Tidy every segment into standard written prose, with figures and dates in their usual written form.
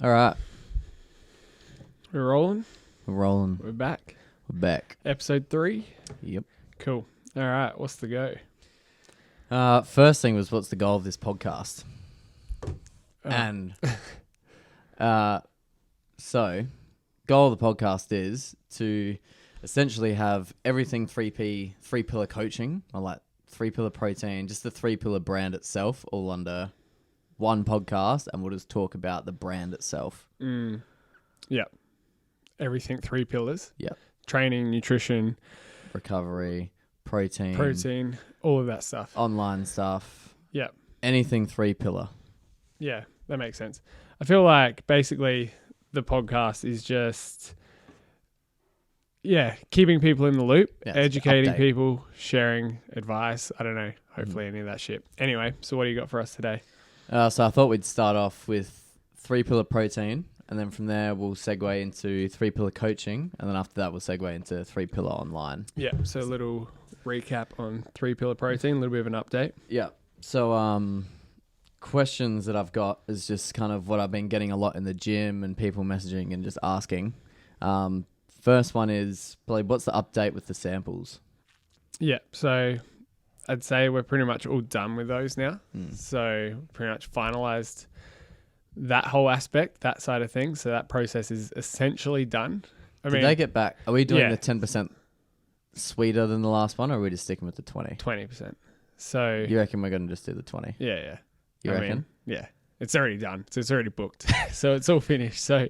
All right. We're rolling. We're rolling. We're back. We're back. Episode 3. Yep. Cool. All right. What's the go? First thing was, what's the goal of this podcast? Oh. And so, goal of the podcast is to essentially have everything 3P, 3-pillar coaching, or like 3-pillar protein, just the 3-pillar brand itself, all under one podcast, and we'll just talk about the brand itself. Yep. Everything 3 pillars. Yep. Training, nutrition, Recovery, protein, all of that stuff. online stuff. Yep. Anything 3-pillar. Yeah, that makes sense. I feel like basically the podcast is just, keeping people in the loop, educating people, sharing advice. I don't know. Hopefully any of that shit. Anyway, so what do you got for us today? So I thought we'd start off with 3-pillar protein, and then from there we'll segue into 3-pillar coaching, and then after that we'll segue into 3-pillar online. Yeah, so a little recap on 3-pillar protein, a little bit of an update. Yeah. So questions that I've got is just kind of what I've been getting a lot in the gym and people messaging and just asking. First one is, probably, what's the update with the samples? Yeah, so I'd say we're pretty much all done with those now. So pretty much finalized that whole aspect, that side of things. So that process is essentially done. Did they get back? Are we doing Yeah. the 10% sweeter than the last one, or are we just sticking with the 20? 20%. So You reckon we're going to just do the 20? yeah. You reckon? Yeah. It's already done. So it's already booked. So it's all finished. So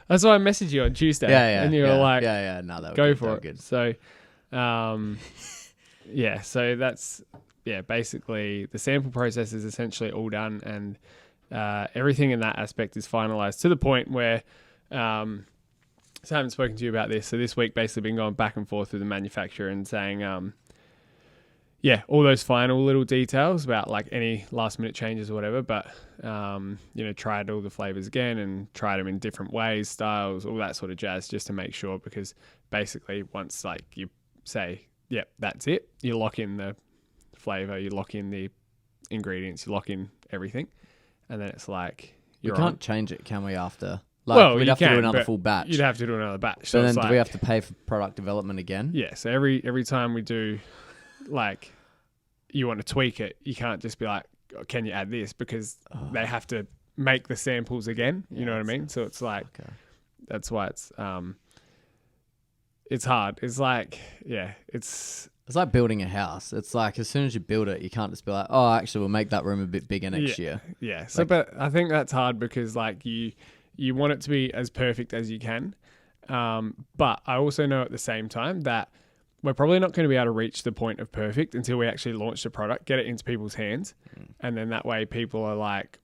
that's why I messaged you on Tuesday. Yeah. And you were like, no, that go good, for that it. was good. So, so that's, basically the sample process is essentially all done, and everything in that aspect is finalized to the point where, so I haven't spoken to you about this. So this week basically been going back and forth with the manufacturer and saying, all those final little details about like any last minute changes or whatever, but, tried all the flavors again and tried them in different ways, styles, all that sort of jazz, just to make sure, because basically once like you say, that's it, you lock in the flavor, you lock in the ingredients, you lock in everything, and then it's like We can't change it, can we, after? Well, we'd you have to do can, another but full batch. You'd have to do another batch. But So then it's do we have to pay for product development again? Yeah, so every time we do, like, you want to tweak it, you can't just be like, oh, can you add this? Because they have to make the samples again. You know what I mean? So it's like, that's why it's hard. It's like, It's like building a house. It's like, as soon as you build it, you can't just be like, oh, actually, we'll make that room a bit bigger next year. Yeah. So, but I think that's hard because like you want it to be as perfect as you can. But I also know at the same time that we're probably not going to be able to reach the point of perfect until we actually launch the product, get it into people's hands. And then that way people are like,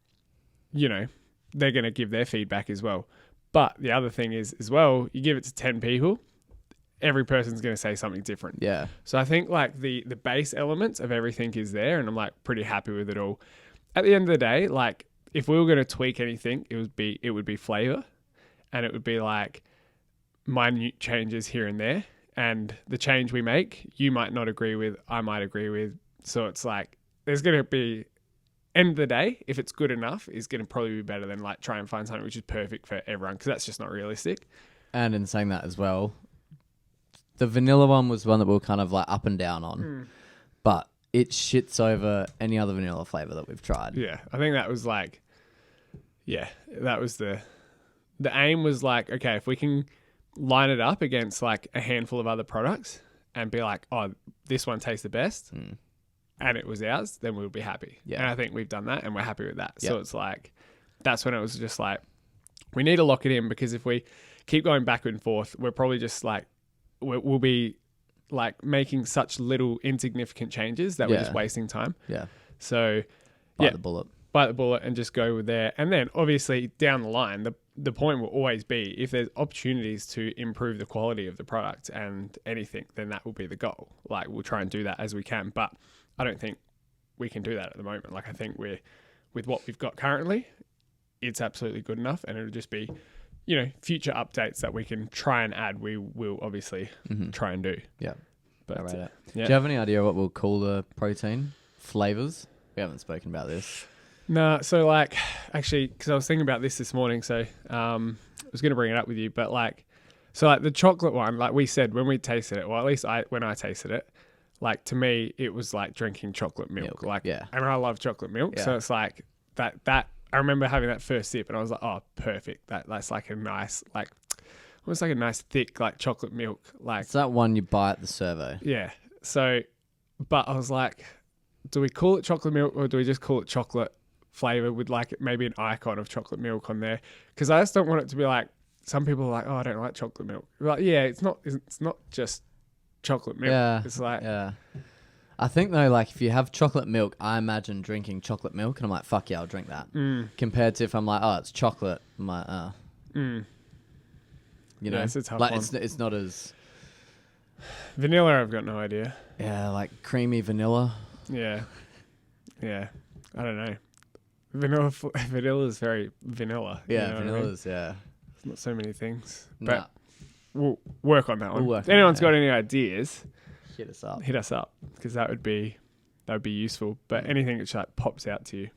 they're going to give their feedback as well. But the other thing is as well, you give it to 10 people, every person's going to say something different. Yeah. So I think like the base elements of everything is there, and I'm like pretty happy with it all. At the end of the day, like if we were going to tweak anything, it would be flavor, and it would be like minute changes here and there. And the change we make, you might not agree with, I might agree with. So it's like, there's going to be, end of the day, if it's good enough, is going to probably be better than like try and find something which is perfect for everyone, because that's just not realistic. And in saying that as well, the vanilla one was one that we were kind of like up and down on, but it shits over any other vanilla flavor that we've tried. Yeah, I think that was like, that was the aim was like, okay, if we can line it up against like a handful of other products and be like, oh, this one tastes the best, and it was ours, then we'll be happy. Yeah. And I think we've done that and we're happy with that. Yep. So it's like, that's when it was just like, we need to lock it in, because if we keep going back and forth, we're probably just like, we'll be like making such little insignificant changes that we're just wasting time. Yeah. So bite the bullet and just go with there. And then obviously down the line, the point will always be, if there's opportunities to improve the quality of the product and anything, then that will be the goal. Like we'll try and do that as we can, but I don't think we can do that at the moment. Like I think with what we've got currently, it's absolutely good enough, and it'll just be, future updates that we can try and add, we will obviously try and do. Yeah. But Do you have any idea what we'll call the protein flavors? We haven't spoken about this. No, so like, actually, because I was thinking about this morning, so I was going to bring it up with you, but like, so like the chocolate one, like we said when we tasted it, well, at least when I tasted it, like to me, it was like drinking chocolate milk. Like, yeah. and I love chocolate milk, Yeah. so it's like that. I remember having that first sip, and I was like, oh, perfect. That's like a nice, like, almost like a nice thick like chocolate milk, like. It's that one you buy at the servo. Yeah. So, but I was like, do we call it chocolate milk or do we just call it chocolate flavor with like maybe an icon of chocolate milk on there? Because I just don't want it to be like, some people are like, oh, I don't like chocolate milk. Like, yeah, it's not just chocolate milk. Yeah. It's like, Yeah. I think though, like if you have chocolate milk, I imagine drinking chocolate milk, and I'm like, fuck yeah, I'll drink that. Compared to if I'm like, oh, it's chocolate, I'm like, you know, it's a tough like one. it's not as Vanilla, I've got no idea. like creamy vanilla. Yeah. Yeah. I don't know. Vanilla is very vanilla. Yeah, you know what I mean? vanilla's It's not so many things. Nah. But we'll work on that one. We'll work If on anyone's it, got any ideas, Hit us up. hit us up because that would be useful. But anything that like pops out to you.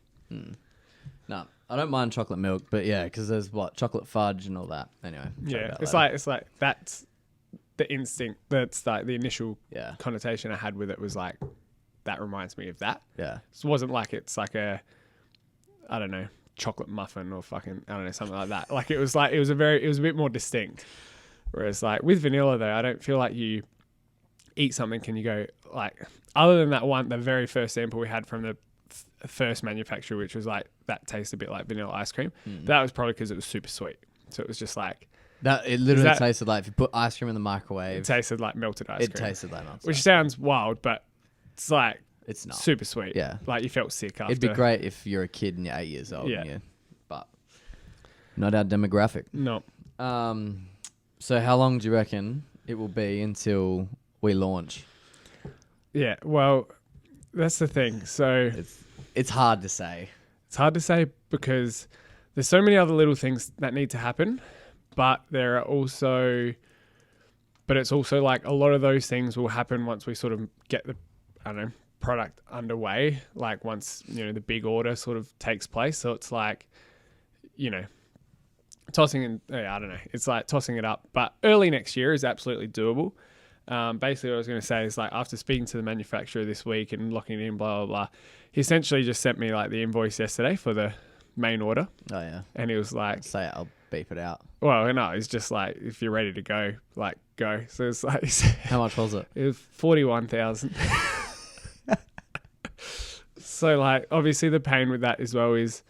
No, I don't mind chocolate milk, but yeah, because there's chocolate fudge and all that. Anyway, Yeah, it's like that's the instinct. That's like the initial yeah, connotation I had with it was like that reminds me of that. yeah, It wasn't like it's like a, I don't know, chocolate muffin or fucking I don't know something like that. Like it was a bit more distinct. Whereas like with vanilla though, I don't feel like you eat something and you go like, other than that one, the very first sample we had from the first manufacturer, which was like that tastes a bit like vanilla ice cream. That was probably because it was super sweet. So it was just like that. It literally tasted like if you put ice cream in the microwave. it tasted like melted ice It cream. tasted like melted. Which sounds wild, but it's like It's not super sweet. Yeah, Like you felt sick after. it'd be great if you're a kid and you're 8 years old. Yeah. But not our demographic. No. So how long do you reckon it will be until we launch? Yeah. Well, that's the thing. So It's hard to say. it's hard to say because there's so many other little things that need to happen, but there are also, but it's also like a lot of those things will happen once we sort of get the, I don't know, product underway. Like once, you know, the big order sort of takes place. So it's like, you know, tossing in, I don't know, it's like tossing it up, but early next year is absolutely doable. Basically what I was going to say is like after speaking to the manufacturer this week and locking it in, blah, blah, blah, he essentially just sent me like the invoice yesterday for the main order. Oh yeah. And he was like, Say it, I'll beep it out. well, no, it's just like, if you're ready to go, like go. So it's like, How much was it? it was 41,000. So like, obviously the pain with that as well is,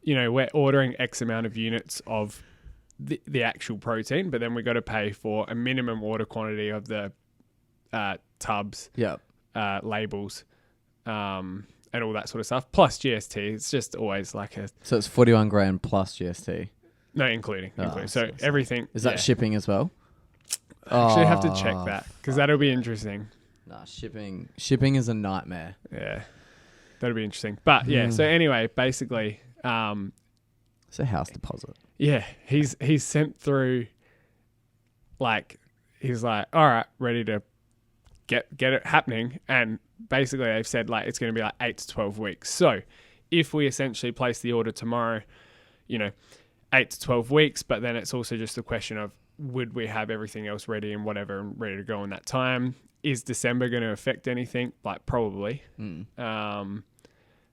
you know, we're ordering X amount of units of the actual protein, but then we got to pay for a minimum order quantity of the tubs, Yeah. labels, and all that sort of stuff, plus GST. It's just always like So it's 41 grand plus GST. no, including. Oh, So everything. Is that shipping as well? I actually have to check that because that'll be interesting. Nah, shipping is a nightmare. Yeah, that'll be interesting. But yeah, so anyway, basically, It's a house deposit. yeah, he's sent through, like, he's like, all right, ready to get it happening. And basically they've said like, it's going to be like 8 to 12 weeks. So if we essentially place the order tomorrow, you know, 8 to 12 weeks, but then it's also just a question of, would we have everything else ready and whatever and ready to go in that time? Is December going to affect anything? Like probably.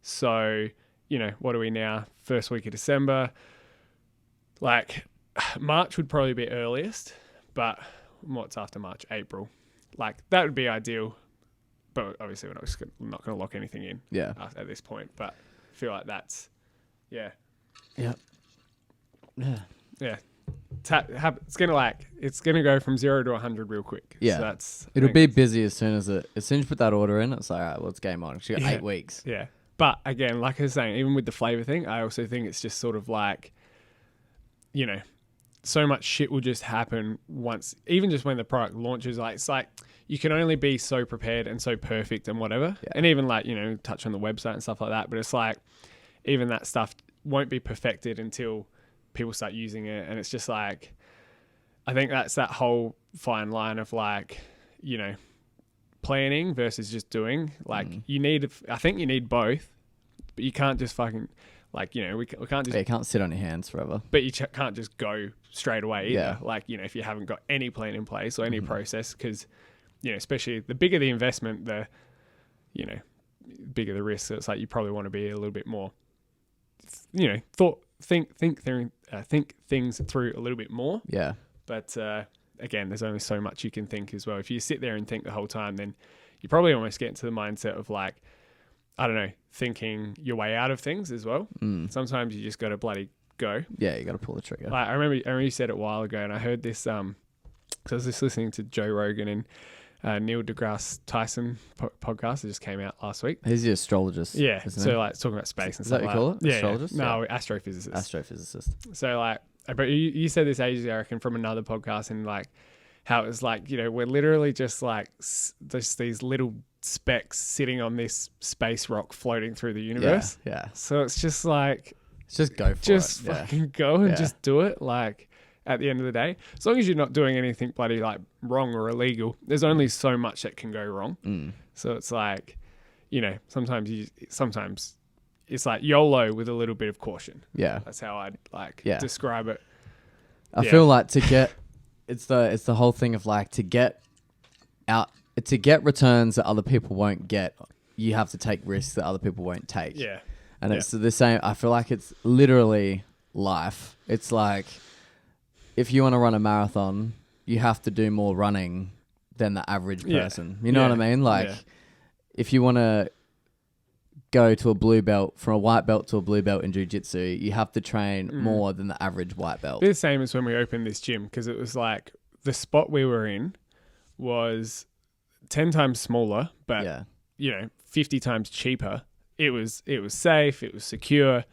So, you know, what are we now? First week of December. Like March would probably be earliest, but what's after March? April. Like that would be ideal, but obviously we're not going to lock anything in at this point, but I feel like that's, yeah. Yeah. It's gonna go from 0 to 100 real quick. Yeah. So It'll be busy as soon as you put that order in. It's like, all right, well, it's game on. You got 8 weeks. Yeah. But again, like I was saying, even with the flavor thing, I also think it's just sort of like, you know, so much shit will just happen once, even just when the product launches. Like it's like you can only be so prepared and so perfect and whatever. Yeah. And even like, you know, touch on the website and stuff like that. But it's like even that stuff won't be perfected until people start using it. And it's just like, I think that's that whole fine line of like, you know, planning versus just doing. Like I think you need both, but you can't just fucking like, you know, we can't just Yeah, you can't sit on your hands forever. but you can't just go straight away either. Yeah. Like, you know, if you haven't got any plan in place or any process, because, you know, especially the bigger the investment, the, you know, bigger the risk. So it's like you probably want to be a little bit more, you know, think things through a little bit more. Yeah. But again, there's only so much you can think as well. If you sit there and think the whole time, then you probably almost get into the mindset of like, I don't know, thinking your way out of things as well. Sometimes you just got to bloody go. Yeah, you got to pull the trigger. Like I remember you said it a while ago, and I heard this. Cause I was just listening to Joe Rogan and Neil deGrasse Tyson podcast. It just came out last week. He's the astrologist. Yeah, isn't so he? like talking about space and Is stuff that what like you call it? Yeah, Astrologist? no, astrophysicist. Astrophysicist. So like, but you said this ages ago, I reckon, from another podcast, and like how it was like, you know, we're literally just like just these little specks sitting on this space rock floating through the universe. Yeah. So it's just like, Just go for it. just fucking go and Yeah. just do it. Like at the end of the day, as long as you're not doing anything bloody like wrong or illegal, there's only so much that can go wrong. So it's like, you know, sometimes it's like YOLO with a little bit of caution. Yeah. That's how I'd like Yeah. describe it. I Yeah. feel like to get it's the whole thing of like to get returns that other people won't get, you have to take risks that other people won't take. Yeah. And it's the same. I feel like it's literally life. It's like if you want to run a marathon, you have to do more running than the average Yeah. person. You know Yeah. what I mean? Like Yeah. if you want to go to a blue belt, from a white belt to a blue belt in jiu-jitsu, you have to train more than the average white belt. The same as when we opened this gym, because it was like the spot we were in was 10 times smaller, but Yeah. you know, 50 times cheaper. It was safe, it was secure,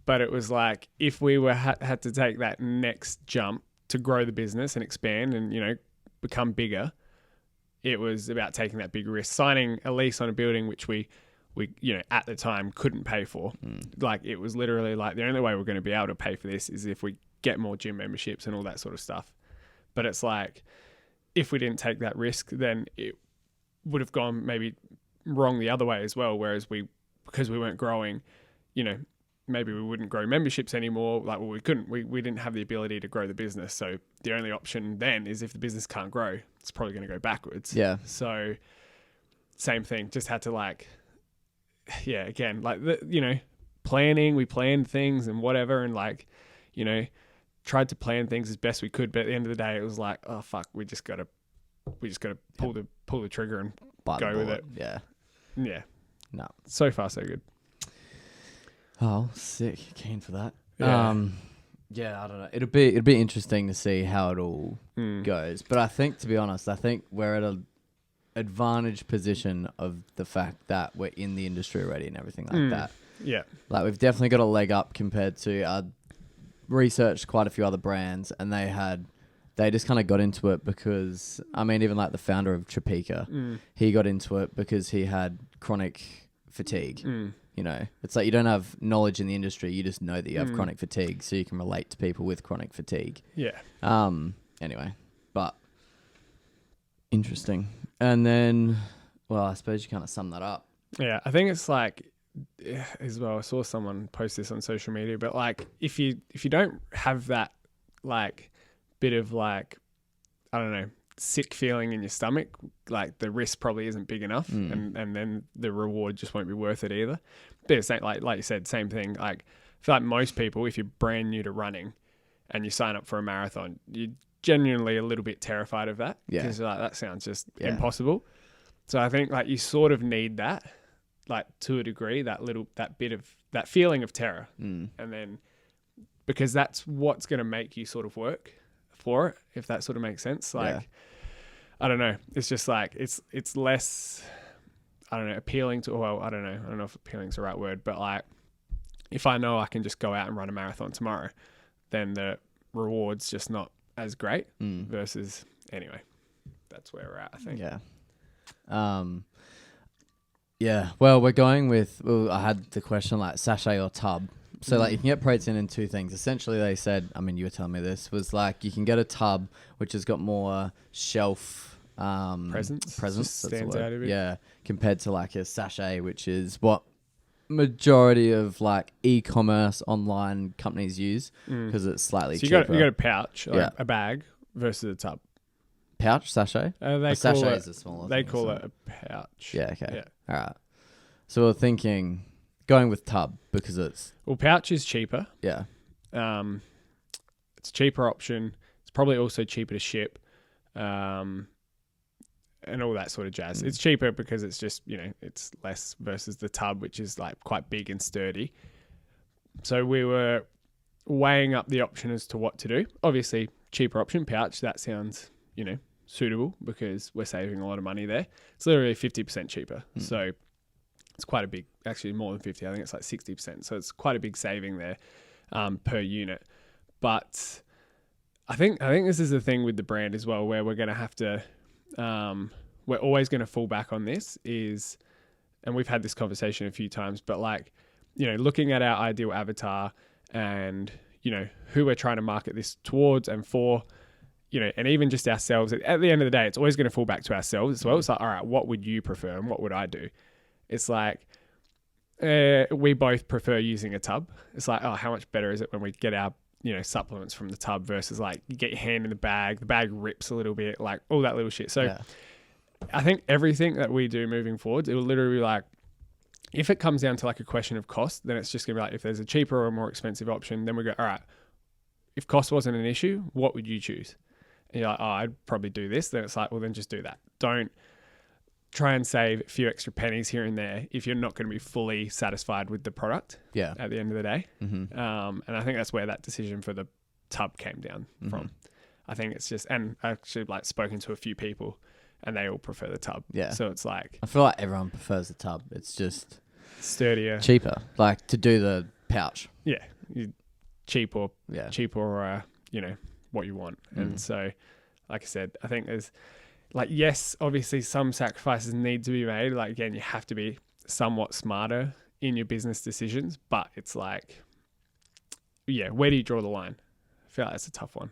but it was like if we were had to take that next jump to grow the business and expand and, you know, become bigger, it was about taking that big risk, signing a lease on a building which we you know, at the time couldn't pay for. Like it was literally like the only way we're going to be able to pay for this is if we get more gym memberships and all that sort of stuff. But it's like if we didn't take that risk, then it would have gone maybe wrong the other way as well. Whereas because we weren't growing, you know, maybe we wouldn't grow memberships anymore. Like, well, we couldn't. We didn't have the ability to grow the business. So the only option then is if the business can't grow, it's probably going to go backwards. Yeah. So same thing. Just had to like, yeah, again, like you know, planning. We planned things and whatever, and like, you know, tried to plan things as best we could. But at the end of the day, it was like, oh fuck, we just gotta pull the trigger and Bite the go with bullet. it. Yeah. Yeah. No. So far, so good. Oh, sick. Keen for that. Yeah. Yeah, I don't know. It'll be interesting to see how it all goes. But I think, to be honest, we're at an advantage position of the fact that we're in the industry already and everything like that. Yeah. Like we've definitely got a leg up compared to I researched quite a few other brands, and they just kind of got into it because, I mean, even like the founder of Topeka, he got into it because he had chronic fatigue. You know, it's like you don't have knowledge in the industry. You just know that you have chronic fatigue, so you can relate to people with chronic fatigue. Yeah. Anyway, but interesting. And then, well, I suppose you kind of sum that up. Yeah. I think it's like, as well, I saw someone post this on social media, but like if you don't have that like bit of like, I don't know, sick feeling in your stomach, like the risk probably isn't big enough, and then the reward just won't be worth it either. But it's like you said, same thing. Like I feel like most people, if you're brand new to running and you sign up for a marathon, you're genuinely a little bit terrified of that, because like that sounds just impossible. So I think like you sort of need that, like to a degree, that bit of that feeling of terror, and then because that's what's going to make you sort of work for it, if that sort of makes sense. Like I don't know, it's just like it's less, I don't know, appealing to, well, I don't know if appealing is the right word, but like if I know I can just go out and run a marathon tomorrow, then the reward's just not as great versus, anyway, that's where we're at, I think. Yeah. Well, we're going with, I had the question like sachet or tub. So like you can get protein in two things. Essentially they said, I mean, you were telling me this, was like you can get a tub which has got more shelf presence. That's the Stands word. out a bit. Yeah, compared to like a sachet, which is what majority of like e-commerce online companies use because it's slightly So you cheaper. got a pouch, like Yeah. a bag versus a tub. Pouch, sachet? They A call sachet it, is a smaller they thing, call isn't it a pouch. Yeah, okay. Yeah. All right. So we're thinking going with tub because it's, Well, pouch is cheaper. yeah. It's a cheaper option. It's probably also cheaper to ship, and all that sort of jazz. It's cheaper because it's just, it's less versus the tub, which is like quite big and sturdy. So we were weighing up the option as to what to do. Obviously, cheaper option, pouch. That sounds, suitable because we're saving a lot of money there. It's literally 50% cheaper. So it's quite a big, actually more than 50. I think it's like 60%. So it's quite a big saving there per unit. But I think this is the thing with the brand as well, where we're going to have to, we're always going to fall back on this is, and we've had this conversation a few times, but like, looking at our ideal avatar and, who we're trying to market this towards and for, and even just ourselves, at the end of the day, it's always going to fall back to ourselves as well. It's like, all right, what would you prefer and what would I do? It's like, we both prefer using a tub. It's like, oh, how much better is it when we get our, supplements from the tub versus like you get your hand in the bag rips a little bit, like all that little shit. So Yeah. I think everything that we do moving forward, it will literally be like, if it comes down to like a question of cost, then it's just gonna be like, if there's a cheaper or a more expensive option, then we go, all right, if cost wasn't an issue, what would you choose? And you're like, oh, I'd probably do this. Then it's like, well, then just do that. Don't try and save a few extra pennies here and there if you're not going to be fully satisfied with the product Yeah. at the end of the day. Mm-hmm. And I think that's where that decision for the tub came down from. I think it's just, and I actually like spoken to a few people and they all prefer the tub. Yeah. So it's like I feel like everyone prefers the tub. It's just sturdier. cheaper, like to do the pouch. Yeah. Cheap or, Yeah. what you want. And so, like I said, I think there's like, yes, obviously some sacrifices need to be made. Like, again, you have to be somewhat smarter in your business decisions, but it's like, yeah, where do you draw the line? I feel like that's a tough one.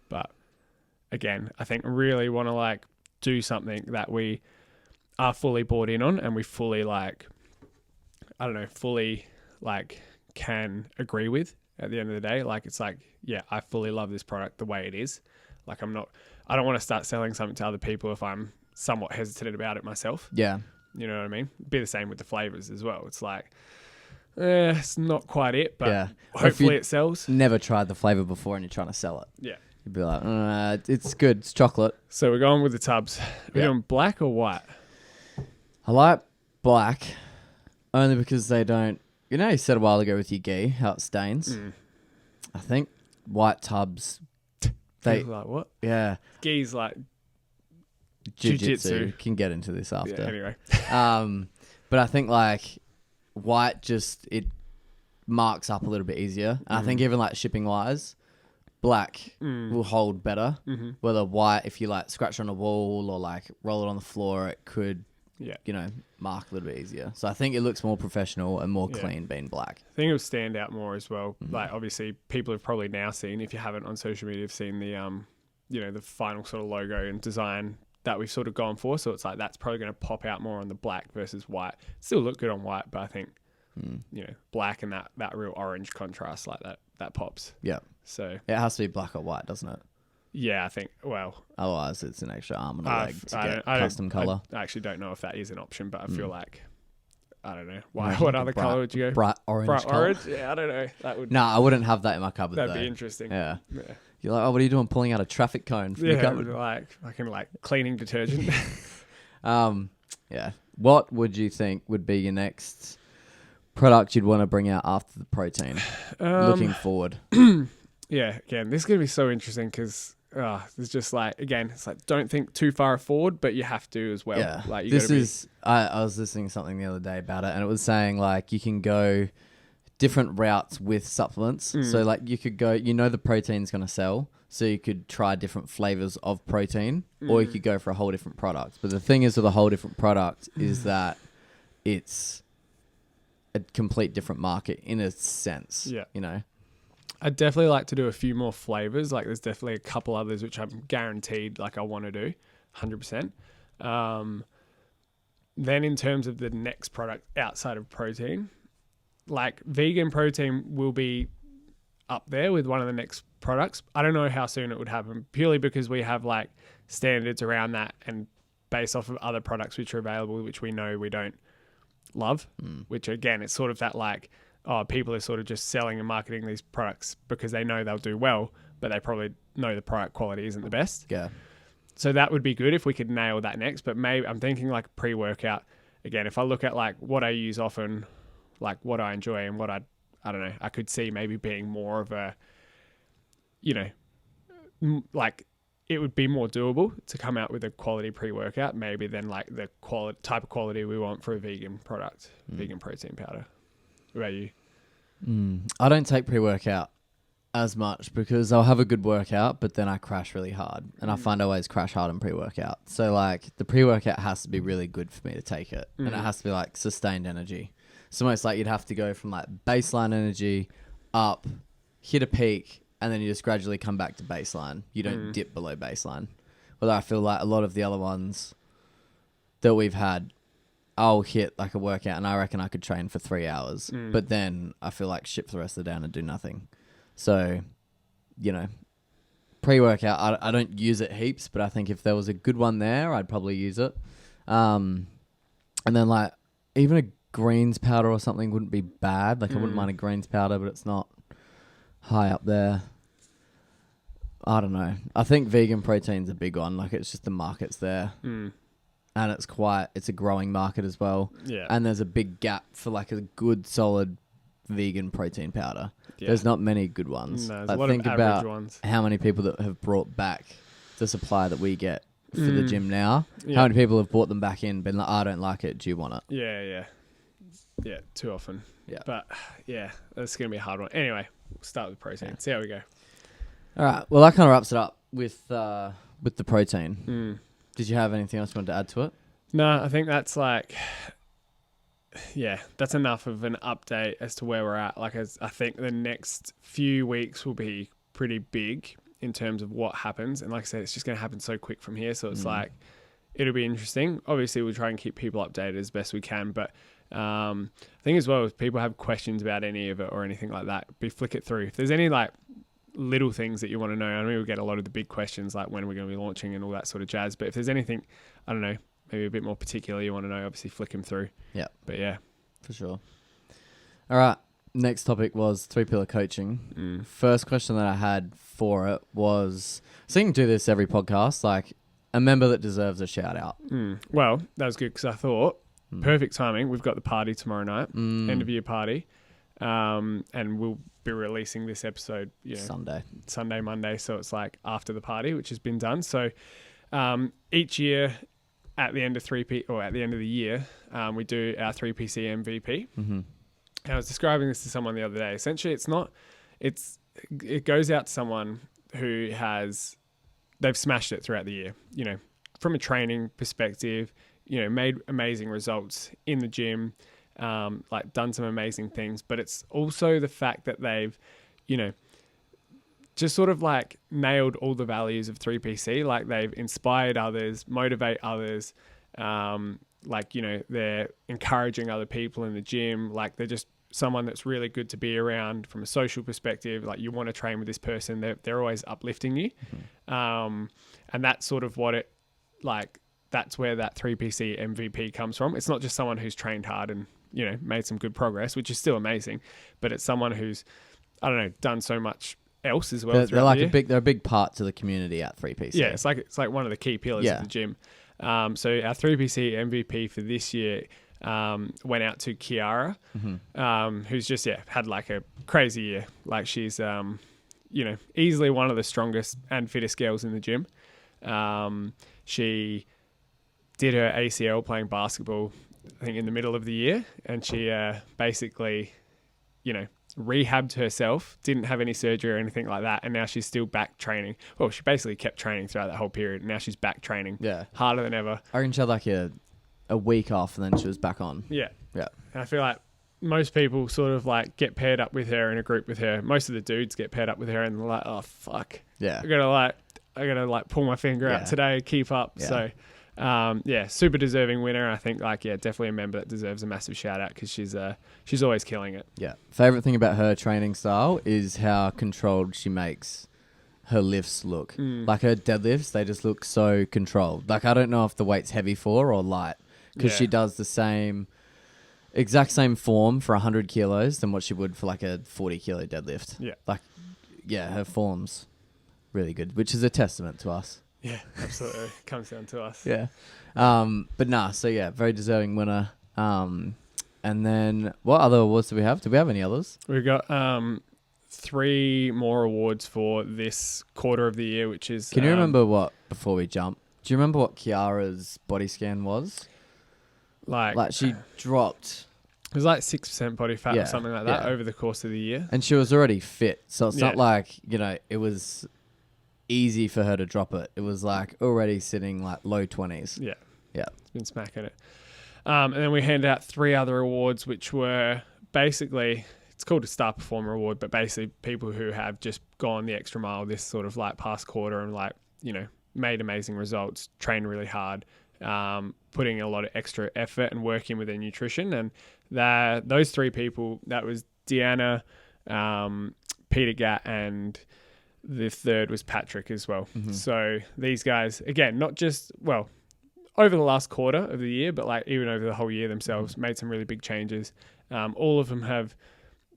But again, I think really want to like do something that we are fully bought in on and we fully fully like can agree with at the end of the day. Like, it's like, yeah, I fully love this product the way it is. Like, I don't want to start selling something to other people if I'm somewhat hesitant about it myself. Yeah. You know what I mean? Be the same with the flavors as well. It's like, it's not quite it, but Yeah. hopefully it sells. Never tried the flavor before and you're trying to sell it. Yeah. You'd be like, it's good. It's chocolate. So we're going with the tubs. We're doing black or white? I like black only because they don't, you said a while ago with your ghee, how it stains. I think white tubs, they, like what? yeah. Gee's like Jiu-jitsu. Jiu-jitsu. Can get into this after. Yeah, anyway. But I think like white just, it marks up a little bit easier. And I think even like shipping wise, black will hold better. Whether white, if you like scratch on a wall or like roll it on the floor, it could, mark a little bit easier. So I think it looks more professional and more clean being black. I think it'll stand out more as well. Like, obviously people have probably now seen, if you haven't on social media, have seen the, the final sort of logo and design that we've sort of gone for. So it's like, that's probably going to pop out more on the black versus white. Still look good on white, but I think, black and that real orange contrast like that pops. Yeah. So it has to be black or white, doesn't it? yeah, I think, well, Otherwise, it's an extra arm and a leg to get I custom color. I actually don't know if that is an option, but I feel like, I don't know. Why? Like What a other color would you go? Bright orange. Bright colour? orange? Yeah, I don't know. That would. No, I wouldn't have that in my cupboard. That'd though. be interesting. Yeah. Yeah. You're like, oh, what are you doing? Pulling out a traffic cone from the Yeah, cupboard? like fucking like cleaning detergent. Yeah. What would you think would be your next product you'd want to bring out after the protein? Looking forward. Yeah, again, this is gonna be so interesting because it's just like, again, it's like, don't think too far forward, but you have to as well. Yeah. Like, you This gotta be, is. I was listening to something the other day about it, and it was saying like you can go different routes with supplements. So like you could go, the protein's going to sell, so you could try different flavors of protein, or you could go for a whole different product. But the thing is with a whole different product is that it's a complete different market in a sense. Yeah. I'd definitely like to do a few more flavors. Like, there's definitely a couple others which I'm guaranteed like I want to do 100%. then in terms of the next product outside of protein, like vegan protein will be up there with one of the next products. I don't know how soon it would happen, purely because we have like standards around that and based off of other products which are available, which we know we don't love, which again, it's sort of that like, oh, people are sort of just selling and marketing these products because they know they'll do well, but they probably know the product quality isn't the best. Yeah. So that would be good if we could nail that next. But maybe I'm thinking like pre-workout. Again, if I look at like what I use often, like what I enjoy and what I don't know, I could see maybe being more of a, you know, like it would be more doable to come out with a quality pre-workout maybe than like the type of quality we want for a vegan product, vegan protein powder. What about you? I don't take pre-workout as much because I'll have a good workout, but then I crash really hard, and I find I always crash hard in pre-workout. So like the pre-workout has to be really good for me to take it, and it has to be like sustained energy. It's almost like you'd have to go from like baseline energy up, hit a peak, and then you just gradually come back to baseline. You don't dip below baseline. Although I feel like a lot of the other ones that we've had, I'll hit like a workout and I reckon I could train for 3 hours, but then I feel like shit for the rest of the day and I do nothing. So, you know, pre-workout, I don't use it heaps, but I think if there was a good one there, I'd probably use it. And then like even a greens powder or something wouldn't be bad. Like I wouldn't mind a greens powder, but it's not high up there. I don't know. I think vegan protein's a big one. Like it's just the market's there. And it's a growing market as well. Yeah. And there's a big gap for like a good solid vegan protein powder. Yeah. There's not many good ones. No, there's a lot of average ones. How many people that have brought back the supply that we get for the gym now. Yeah. How many people have bought them back in, been like, I don't like it, do you want it? Yeah, too often. Yeah. But yeah, that's going to be a hard one. Anyway, we'll start with protein. See how we go. All right. Well, that kind of wraps it up with the protein. Did you have anything else you wanted to add to it? No, I think that's like, yeah, that's enough of an update as to where we're at. Like, I think the next few weeks will be pretty big in terms of what happens. And like I said, it's just going to happen so quick from here. So it's like, it'll be interesting. Obviously, we'll try and keep people updated as best we can. But I think as well, if people have questions about any of it or anything like that, flick it through. If there's any like little things that you want to know, I mean, we get a lot of the big questions like when we're going to be launching and all that sort of jazz. But if there's anything, I don't know, maybe a bit more particular you want to know, obviously flick them through. Yeah. But yeah. For sure. All right. Next topic was 3-pillar coaching. First question that I had for it was, so you can do this every podcast, like a member that deserves a shout out. Well, that was good because I thought perfect timing. We've got the party tomorrow night, end of year party. And we'll be releasing this episode Sunday, Monday. So it's like after the party, which has been done. So each year at the end of the year, we do our 3PC MVP. And I was describing this to someone the other day. Essentially, it goes out to someone who they've smashed it throughout the year, you know, from a training perspective, you know, made amazing results in the gym, like done some amazing things, but it's also the fact that they've, you know, just sort of like nailed all the values of 3PC, like they've inspired others, motivate others, like, you know, they're encouraging other people in the gym, like they're just someone that's really good to be around from a social perspective. Like you want to train with this person, they're always uplifting you. And that's sort of that's where that 3PC MVP comes from. It's not just someone who's trained hard and, you know, made some good progress, which is still amazing, but it's someone who's, I don't know, done so much else as well. They're like they're a big part to the community at 3PC. Yeah, it's like one of the key pillars of the gym. So our 3PC MVP for this year went out to Kiara, who's just had like a crazy year. Like she's you know, easily one of the strongest and fittest girls in the gym. She did her ACL playing basketball, I think, in the middle of the year, and she basically, you know, rehabbed herself, didn't have any surgery or anything like that, and now she's still back training. Well, she basically kept training throughout that whole period, and now she's back training harder than ever. I reckon she had like a week off, and then she was back on. Yeah. And I feel like most people sort of like get paired up with her in a group with her. Most of the dudes get paired up with her, and they're like, oh, fuck. Yeah. I gotta pull my finger out today, keep up. Yeah. So yeah, super deserving winner. I think definitely a member that deserves a massive shout out because she's always killing it. Yeah. Favorite thing about her training style is how controlled she makes her lifts look. Like her deadlifts, they just look so controlled. Like I don't know if the weight's heavy for her or light because she does the exact same form for 100 kilos than what she would for like a 40 kilo deadlift. Yeah. Like, yeah, her form's really good, which is a testament to us. Yeah, absolutely. Comes down to us. Yeah. So yeah, very deserving winner. And then what other awards do we have? Do we have any others? We've got 3 more awards for this quarter of the year, which is... Can you remember before we jump, do you remember what Kiara's body scan was? Like she dropped... It was like 6% body fat or something like that over the course of the year. And she was already fit. So it's not like, it was easy for her to drop it. It was like already sitting like low 20s. Yeah. Yeah. It's been smacking it. And then we handed out 3 other awards, which were basically... It's called a Star Performer Award, but basically people who have just gone the extra mile this sort of like past quarter and made amazing results, trained really hard, putting a lot of extra effort and work in with their nutrition. And those 3 people, that was Deanna, Peter Gatt, and the third was Patrick as well. Mm-hmm. So these guys, again, not just, over the last quarter of the year, but like even over the whole year themselves, made some really big changes. All of them have...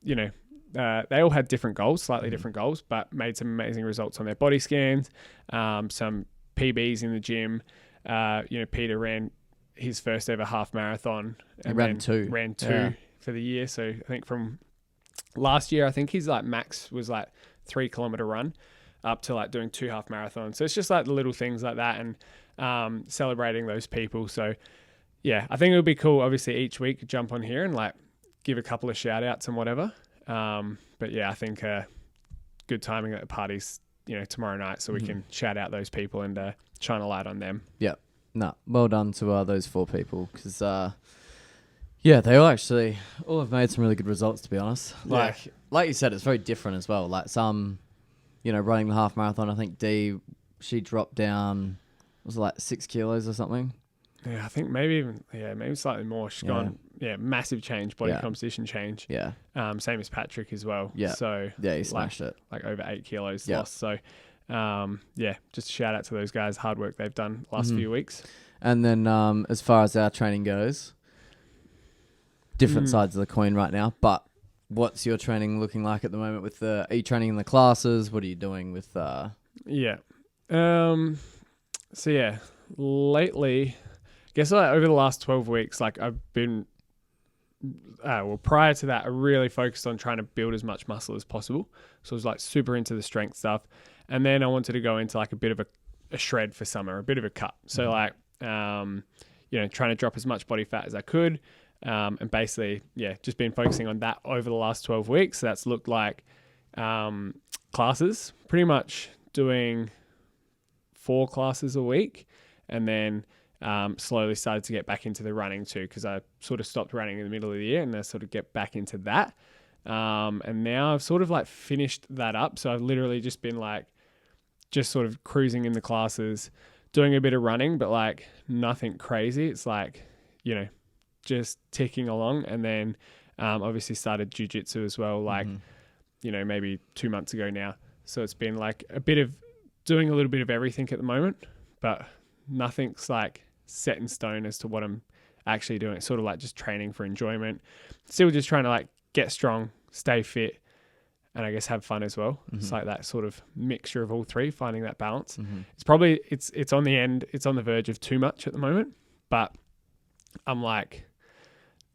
they all had different goals, slightly different goals, but made some amazing results on their body scans, some PBs in the gym. Peter ran his first ever half marathon. And ran 2 for the year. So I think from last year, I think his like max was like 3 kilometer run up to like doing 2 half marathons. So it's just like the little things like that and celebrating those people. So yeah, I think it would be cool, obviously each week jump on here and like give a couple of shout outs and whatever. But yeah, I think good timing at the parties, tomorrow night so we can shout out those people and shine a light on them. Yeah. No, well done to those 4 people because, they all have made some really good results, to be honest. Like you said, it's very different as well. Like some, running the half marathon, I think she dropped down, was it like 6 kilos or something? Yeah, I think maybe slightly more. She's gone, massive change, body composition change. Yeah. Same as Patrick as well. Yeah. So yeah, he smashed it. Like over 8 kilos lost. So, just a shout out to those guys. Hard work they've done the last few weeks. And then as far as our training goes, different sides of the coin right now. But what's your training looking like at the moment? Are you training in the classes? What are you doing with? Lately. I guess over the last 12 weeks, like I've been, prior to that, I really focused on trying to build as much muscle as possible. So I was like super into the strength stuff. And then I wanted to go into like a bit of a shred for summer, a bit of a cut. So like, trying to drop as much body fat as I could. And basically, just been focusing on that over the last 12 weeks. So that's looked like classes, pretty much doing 4 classes a week. And then slowly started to get back into the running too, because I sort of stopped running in the middle of the year and I sort of get back into that. And now I've sort of like finished that up. So I've literally just been like, just sort of cruising in the classes, doing a bit of running, but like nothing crazy. It's like, just ticking along. And then obviously started jiu-jitsu as well, like, maybe 2 months ago now. So it's been like doing a little bit of everything at the moment, but nothing's like set in stone as to what I'm actually doing. It's sort of like just training for enjoyment, still just trying to like get strong, stay fit, and I guess have fun as well. It's like that sort of mixture of all 3, finding that balance. It's probably, it's on the end, it's on the verge of too much at the moment, but I'm like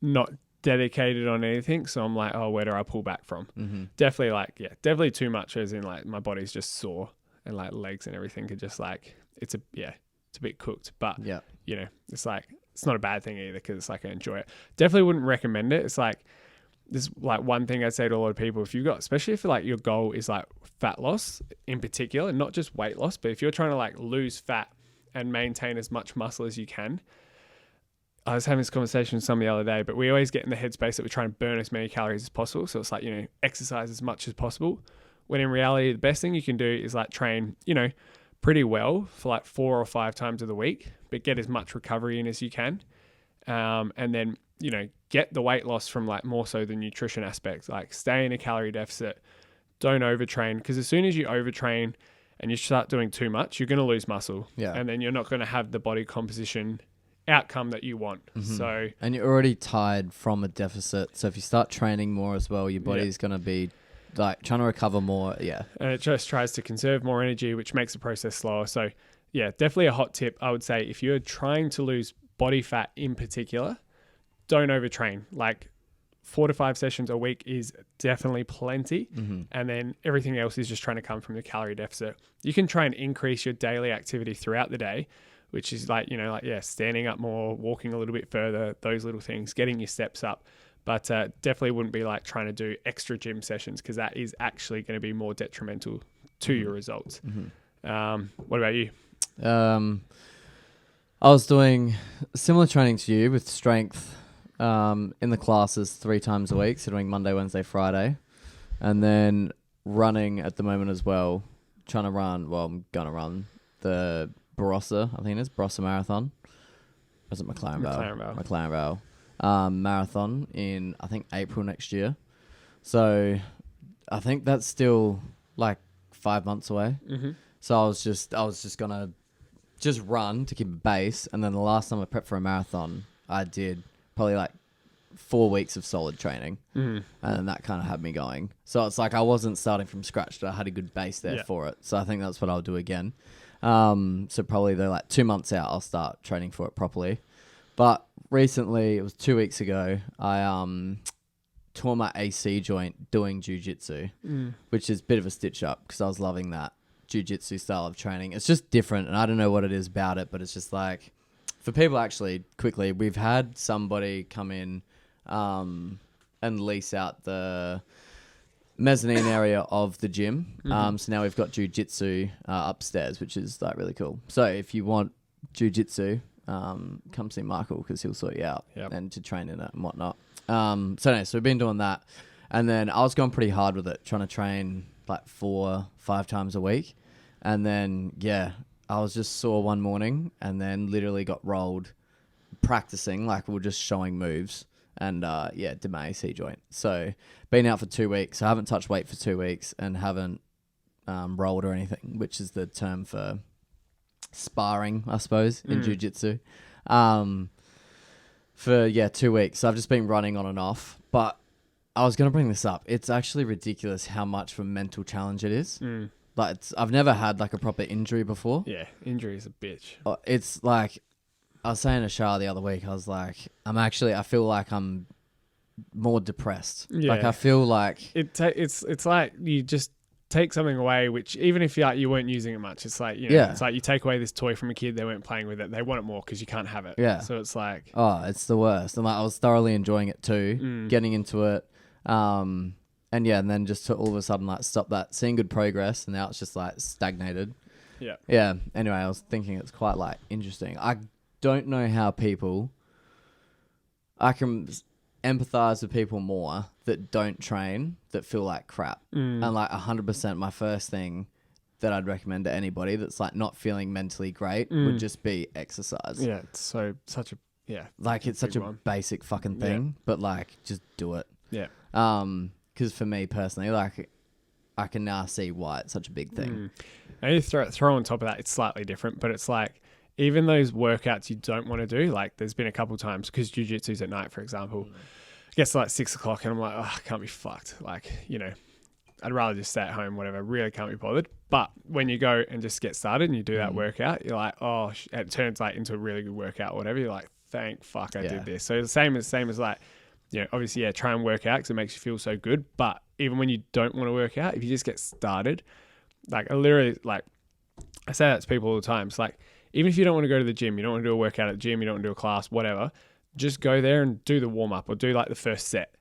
not dedicated on anything. So I'm like, where do I pull back from? Definitely too much, as in like my body's just sore and like legs and everything are just like, it's a bit cooked, but it's like, it's not a bad thing either because it's like I enjoy it. Definitely wouldn't recommend it. It's like, this like one thing I'd say to a lot of people, if you've got, especially if like your goal is like fat loss in particular, not just weight loss, but if you're trying to like lose fat and maintain as much muscle as you can. I was having this conversation with someone the other day, but we always get in the headspace that we're trying to burn as many calories as possible. So it's like, exercise as much as possible. When in reality, the best thing you can do is like train, pretty well for like 4 or 5 times of the week, but get as much recovery in as you can. And then, get the weight loss from like more so the nutrition aspect, like stay in a calorie deficit, don't overtrain. Because as soon as you overtrain and you start doing too much, you're going to lose muscle. Yeah. And then you're not going to have the body composition outcome that you want. So, and you're already tired from a deficit. So if you start training more as well, your body's going to be like trying to recover more. Yeah. And it just tries to conserve more energy, which makes the process slower. So yeah, definitely a hot tip. I would say if you're trying to lose body fat in particular, don't overtrain. Like 4 to 5 sessions a week is definitely plenty. And then everything else is just trying to come from the calorie deficit. You can try and increase your daily activity throughout the day, which is like, standing up more, walking a little bit further, those little things, getting your steps up. But definitely wouldn't be like trying to do extra gym sessions, because that is actually going to be more detrimental to your results. What about you? I was doing similar training to you with strength in the classes 3 times a week, so doing Monday, Wednesday, Friday, and then running at the moment as well. I'm going to run the Barossa, I think it is, Barossa Marathon. Or is it McLaren Vale? McLaren Vale. Marathon in, I think, April next year. So I think that's still like 5 months away. So I was just going to just run to keep a base. And then the last time I prepped for a marathon, I did probably like 4 weeks of solid training. And then that kind of had me going. So it's like I wasn't starting from scratch, but I had a good base there for it. So I think that's what I'll do again. So probably they're like 2 months out, I'll start training for it properly. But recently, it was 2 weeks ago, I tore my AC joint doing jiu-jitsu, which is a bit of a stitch up because I was loving that jiu-jitsu style of training. It's just different, and I don't know what it is about it, but it's just like, for people actually, quickly, we've had somebody come in and lease out the mezzanine area of the gym. So now we've got jiu-jitsu upstairs, which is like really cool. So if you want jiu-jitsu, come see Michael because he'll sort you out and to train in it and whatnot. So we've been doing that, and then I was going pretty hard with it, trying to train like 4-5 times a week, and then I was just sore one morning, and then literally got rolled practicing, like we were just showing moves, and did my AC joint. So been out for 2 weeks. I haven't touched weight for 2 weeks and haven't rolled or anything, which is the term for sparring, I suppose, in jiu-jitsu. For 2 weeks. So I've just been running on and off. But I was going to bring this up. It's actually ridiculous how much of a mental challenge it is. Like I've never had like a proper injury before. Yeah, injury is a bitch. It's like, I was saying to Shah the other week, I was like, I feel like I'm more depressed. Yeah. Like I feel like it's like you just take something away, which even if you weren't using it much, it's like, it's like you take away this toy from a kid, they weren't playing with it, they want it more because you can't have it. Yeah. So it's like, it's the worst. And like I was thoroughly enjoying it too, getting into it. And then just to all of a sudden like stop that, seeing good progress, and now it's just like stagnated. Yeah. Anyway, I was thinking it's quite like interesting. I don't know how I can empathize with people more that don't train, that feel like crap. And like 100%, my first thing that I'd recommend to anybody that's like not feeling mentally great would just be exercise. Yeah, it's such a it's such a basic fucking thing, but like just do it. Yeah. Because for me personally, like I can now see why it's such a big thing. And you throw on top of that, it's slightly different, but it's like even those workouts you don't want to do, like there's been a couple times because jiu-jitsu's at night, for example, it gets to like 6 o'clock and I'm like, I can't be fucked. Like, I'd rather just stay at home, whatever. Really can't be bothered. But when you go and just get started and you do that workout, you're like, it turns like into a really good workout, whatever. You're like, thank fuck I did this. So the same as like, obviously, try and work out because it makes you feel so good. But even when you don't want to work out, if you just get started, like I literally, like I say that to people all the time. It's like, even if you don't want to go to the gym, you don't want to do a workout at the gym, you don't want to do a class, whatever, just go there and do the warm up or do like the first set.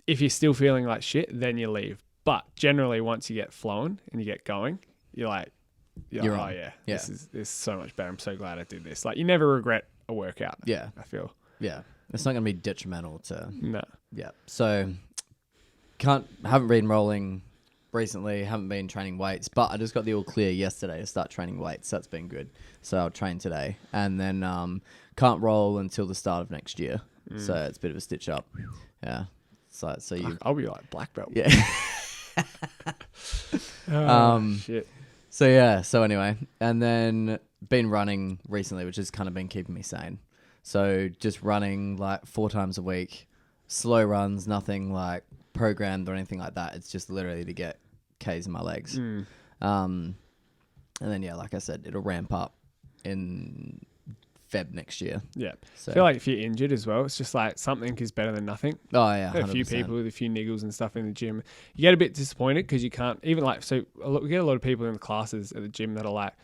If you're still feeling like shit, then you leave. But generally, once you get flowing and you get going, you're like, this is so much better. I'm so glad I did this. Like you never regret a workout. Yeah. I feel. Yeah. It's not going to be detrimental to... No. Yeah. So, haven't been rolling recently. Haven't been training weights, but I just got the all clear yesterday to start training weights. So that's been good. So I'll train today, and then can't roll until the start of next year. So it's a bit of a stitch up. Yeah. So you. I'll be like black belt. Yeah. Shit. So yeah. So anyway, and then been running recently, which has kind of been keeping me sane. So just running like 4 times a week, slow runs, nothing like programmed or anything like that. It's just literally to get K's in my legs. And then yeah, like I said, it'll ramp up in Feb next year. Yeah. So I feel like if you're injured as well, it's just like something is better than nothing. oh yeah, 100%. A few people with a few niggles and stuff in the gym, you get a bit disappointed because you can't even like. So we get a lot of people in the classes at the gym that are like,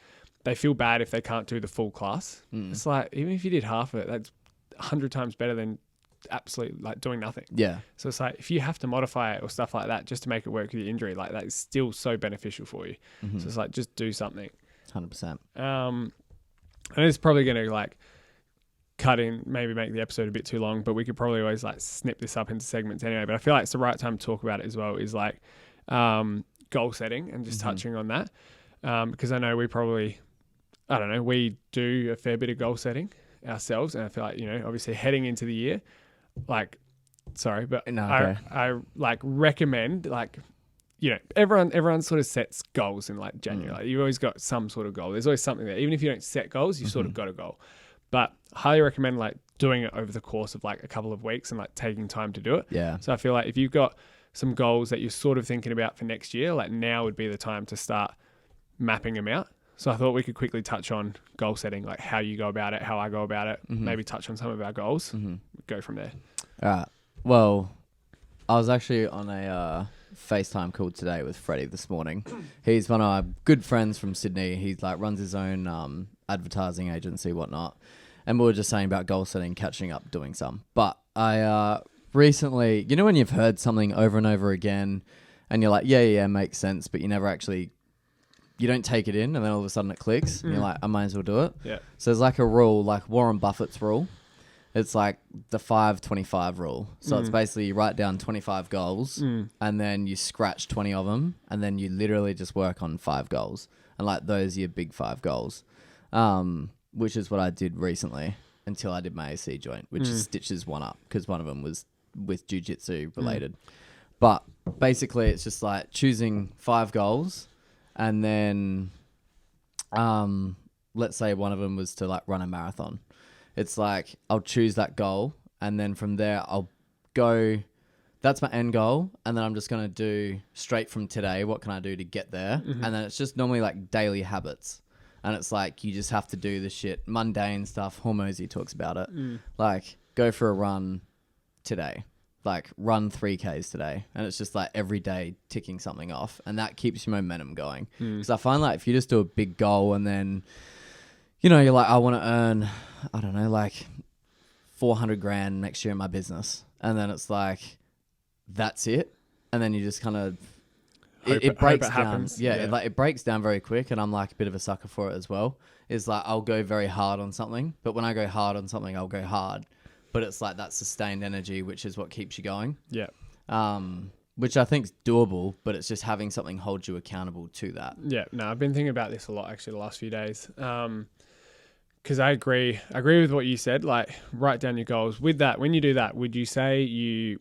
they feel bad if they can't do the full class. It's like even if you did half of it, that's 100 times better than absolutely like doing nothing. Yeah. So it's like if you have to modify it or stuff like that just to make it work with your injury, like that is still so beneficial for you. So it's like just do something. 100%. And it's probably going to like cut in, maybe make the episode a bit too long, but we could probably always like snip this up into segments anyway. But I feel like it's the right time to talk about it as well, is like goal setting and just touching on that. Because I know we probably, I don't know, we do a fair bit of goal setting ourselves. And I feel like, you know, obviously heading into the year, like, sorry, but No, okay. I like recommend like, you know, everyone sort of sets goals in like January. Like you've always got some sort of goal. There's always something there. Even if you don't set goals, you sort of got a goal. But highly recommend like doing it over the course of like a couple of weeks and like taking time to do it. Yeah. So I feel like if you've got some goals that you're sort of thinking about for next year, like now would be the time to start mapping them out. So I thought we could quickly touch on goal setting, like how you go about it, how I go about it, maybe touch on some of our goals, go from there. All right. Well, I was actually on a FaceTime call today with Freddie this morning. He's one of our good friends from Sydney. He like runs his own advertising agency, whatnot. And we were just saying about goal setting, catching up, doing some. But I recently, you know when you've heard something over and over again and you're like, yeah, makes sense, but you never actually, you don't take it in and then all of a sudden it clicks and you're like, I might as well do it. Yeah. So there's like a rule, like Warren Buffett's rule. It's like the 5-25 rule. So it's basically you write down 25 goals and then you scratch 20 of them and then you literally just work on 5 goals. And like those are your big 5 goals, which is what I did recently until I did my AC joint, which stitches one up because one of them was with jiu-jitsu related. But basically it's just like choosing 5 goals and then let's say one of them was to like run a marathon. It's like I'll choose that goal and then from there I'll go, that's my end goal. And then I'm just going to do straight from today, what can I do to get there? And then it's just normally like daily habits. And it's like you just have to do the shit, mundane stuff. Hormozy talks about it. Like go for a run today. Like run 3Ks today. And it's just like every day ticking something off. And that keeps your momentum going. Because I find like if you just do a big goal and then, you know, you're like, I want to earn, I don't know, like 400 grand next year in my business. And then it's like, that's it. And then you just kind of, it breaks down. Happens. Yeah. It breaks down very quick. And I'm like a bit of a sucker for it as well. Is like, I'll go very hard on something, but when I go hard on something, I'll go hard, but it's like that sustained energy, which is what keeps you going. Yeah. Which I think is doable, but it's just having something hold you accountable to that. Yeah. No, I've been thinking about this a lot actually the last few days. Because I agree with what you said, like write down your goals. With that, when you do that, would you say you,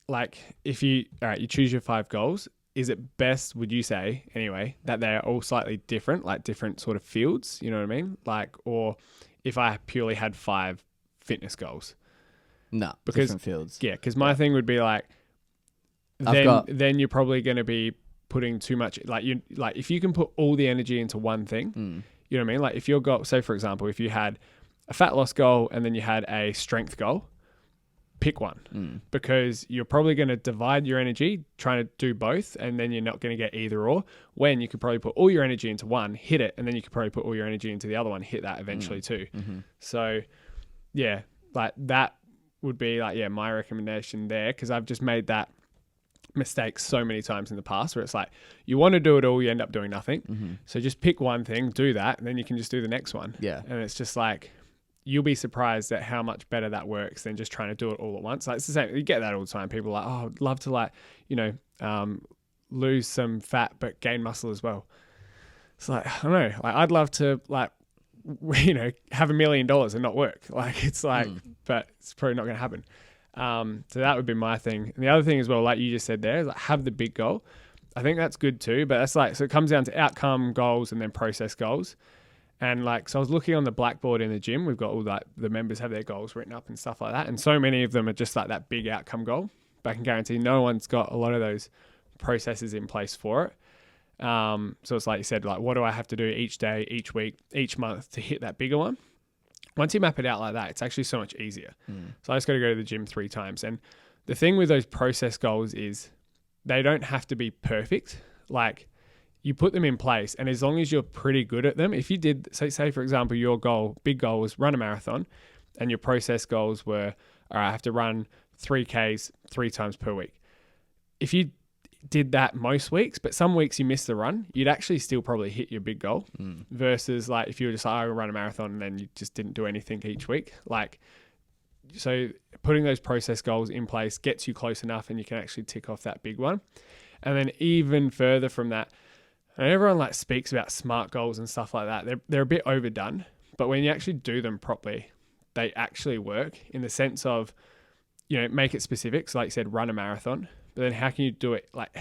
like if you, all right, you choose your 5 goals, is it best, would you say anyway, that they're all slightly different, like different sort of fields, you know what I mean? Like, or if I purely had 5 fitness goals? No, because, different fields. Yeah, because my thing would be like, then you're probably going to be putting too much, like if you can put all the energy into one thing, you know what I mean? Like if your goal, say for example, if you had a fat loss goal and then you had a strength goal, pick one because you're probably going to divide your energy trying to do both and then you're not going to get either or, when you could probably put all your energy into one, hit it, and then you could probably put all your energy into the other one, hit that eventually too. So yeah, like that would be like, yeah, my recommendation there, because I've just made that mistake so many times in the past where it's like you want to do it all, you end up doing nothing. So just pick one thing, do that, and then you can just do the next one. Yeah. And it's just like you'll be surprised at how much better that works than just trying to do it all at once. Like it's the same, you get that all the time. People are like, oh, I'd love to like, you know, lose some fat but gain muscle as well. It's like, I don't know, like I'd love to like, you know, have $1 million and not work. Like it's like, but it's probably not going to happen. So that would be my thing. And the other thing as well, like you just said there, is like have the big goal. I think that's good too, but that's like, so it comes down to outcome goals and then process goals. And like, so I was looking on the blackboard in the gym, we've got all like the members have their goals written up and stuff like that. And so many of them are just like that big outcome goal, but I can guarantee no one's got a lot of those processes in place for it. So it's like you said, like, what do I have to do each day, each week, each month to hit that bigger one? Once you map it out like that, it's actually so much easier. So I just got to go to the gym 3 times. And the thing with those process goals is they don't have to be perfect. Like you put them in place, and as long as you're pretty good at them, if you did, say for example, your big goal was run a marathon, and your process goals were, all right, I have to run 3Ks 3 times per week. If you did that most weeks, but some weeks you missed the run, you'd actually still probably hit your big goal versus like if you were just like, I will run a marathon and then you just didn't do anything each week. Like, so putting those process goals in place gets you close enough and you can actually tick off that big one. And then even further from that, and everyone like speaks about SMART goals and stuff like that. They're a bit overdone, but when you actually do them properly, they actually work in the sense of, you know, make it specific. So like you said, run a marathon, but then how can you do it? Like,